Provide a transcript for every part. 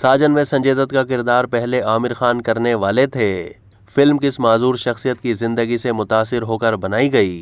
साजन में संजय दत्त का किरदार पहले आमिर खान करने वाले थे। फिल्म किस माजूर शख्सियत की जिंदगी से मुतासिर होकर बनाई गई?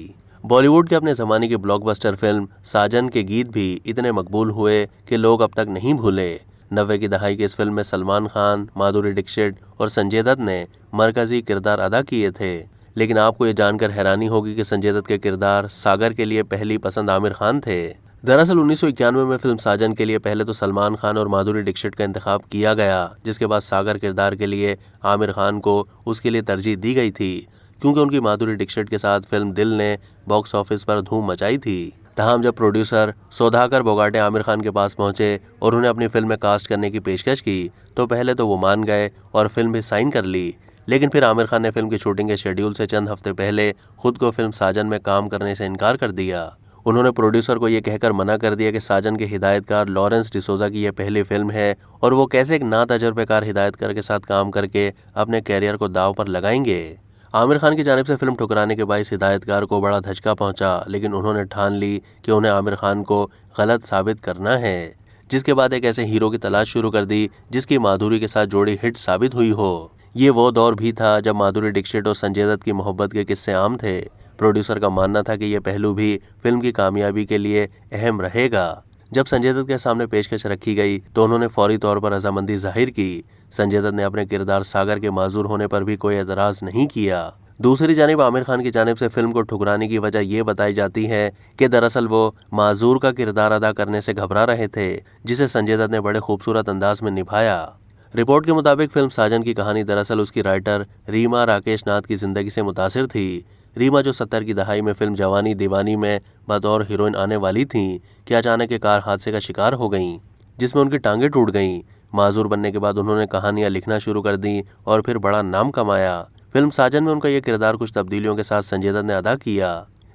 बॉलीवुड के अपने ज़माने की ब्लॉकबस्टर फिल्म साजन के गीत भी इतने मकबूल हुए कि लोग अब तक नहीं भूले। 90 की दहाई की इस फिल्म में सलमान खान, माधुरी दीक्षित और संजय दत्त ने मरकजी किरदार अदा किए थे। लेकिन आपको ये जानकर हैरानी होगी कि संजय दत्त के किरदार सागर के लिए पहली पसंद आमिर खान थे। दरअसल 1991 में फिल्म साजन के लिए पहले तो सलमान खान और माधुरी दीक्षित का इंतखाब किया गया, जिसके बाद सागर किरदार के लिए आमिर खान को उसके लिए तरजीह दी गई थी, क्योंकि उनकी माधुरी दीक्षित के साथ फिल्म दिल ने बॉक्स ऑफिस पर धूम मचाई थी। तमाम जब प्रोड्यूसर सौदागर बोगाटे आमिर खान के पास पहुंचे और उन्हें अपनी फिल्म में कास्ट करने की पेशकश की, तो पहले तो वो मान गए और फिल्म भी साइन कर ली। लेकिन फिर आमिर खान ने फिल्म की शूटिंग के शेड्यूल से चंद हफ्ते पहले खुद को फिल्म साजन में काम करने से इनकार कर दिया। उन्होंने प्रोड्यूसर को ये कहकर मना कर दिया कि साजन के हिदायतकार लॉरेंस डिसोजा की यह पहली फिल्म है और वो कैसे एक नातजुर्बेकार हिदायतकार के साथ काम करके अपने कैरियर को दांव पर लगाएंगे। आमिर खान की जानिब से फिल्म ठुकराने के बायस हिदायतकार को बड़ा धचका पहुंचा, लेकिन उन्होंने ठान ली कि उन्हें आमिर खान को गलत साबित करना है, जिसके बाद एक ऐसे हीरो की तलाश शुरू कर दी जिसकी माधुरी के साथ जोड़ी हिट साबित हुई हो। ये वो दौर भी था जब माधुरी दीक्षित और संजय दत्त की मोहब्बत के किस्से आम थे। प्रोड्यूसर का मानना था कि यह पहलू भी फिल्म की कामयाबी के लिए अहम रहेगा। जब संजय दत्त के सामने पेशकश रखी गई तो उन्होंने फौरी तौर पर रजामंदी जाहिर की। संजय दत्त ने अपने किरदार सागर के माजूर होने पर भी कोई एतराज नहीं किया। दूसरी जानिब आमिर खान की जानिब से फिल्म को ठुकराने की वजह यह बताई जाती है कि दरअसल वो माजूर का किरदार अदा करने से घबरा रहे थे, जिसे संजय दत्त ने बड़े खूबसूरत अंदाज में निभाया। रिपोर्ट के मुताबिक फिल्म साजन की कहानी दरअसल उसकी राइटर रीमा राकेश नाथ की जिंदगी से मुतासिर थी। रीमा जो 70 की दहाई में फिल्म जवानी दीवानी में बतौर हीरोइन आने वाली थीं, कि अचानक एक कार हादसे का शिकार हो गईं, जिसमें उनकी टांगें टूट गईं। माजूर बनने के बाद उन्होंने कहानियां लिखना शुरू कर दी और फिर बड़ा नाम कमाया। फिल्म साजन में उनका यह किरदार कुछ तब्दीलियों के साथ संजय दत्त ने अदा किया।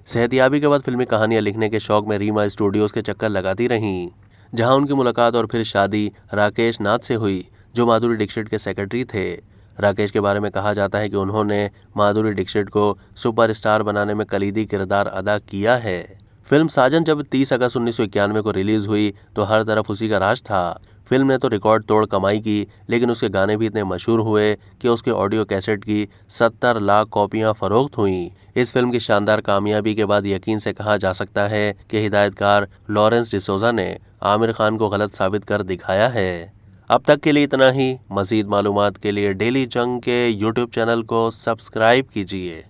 सेहतियाबी के बाद फिल्मी कहानियां लिखने के शौक में रीमा स्टूडियोज के चक्कर लगाती रहीं, जहां उनकी मुलाकात और फिर शादी राकेश नाथ से हुई, जो माधुरी दीक्षित के सेक्रेटरी थे। राकेश के बारे में कहा जाता है कि उन्होंने माधुरी दीक्षित को सुपरस्टार बनाने में कलीदी किरदार अदा किया है। फिल्म साजन जब 30 अगस्त 1991 को रिलीज हुई तो हर तरफ उसी का राज था। फिल्म ने तो रिकॉर्ड तोड़ कमाई की, लेकिन उसके गाने भी इतने मशहूर हुए कि उसके ऑडियो कैसेट की 70 लाख कॉपियां फरोख्त हुईं। इस फिल्म की शानदार कामयाबी के बाद यकीन से कहा जा सकता है कि हिदायतकार लॉरेंस डिसोजा ने आमिर खान को गलत साबित कर दिखाया है। अब तक के लिए इतना ही। मज़ीद मालूमात के लिए डेली जंग के यूट्यूब चैनल को सब्सक्राइब कीजिए।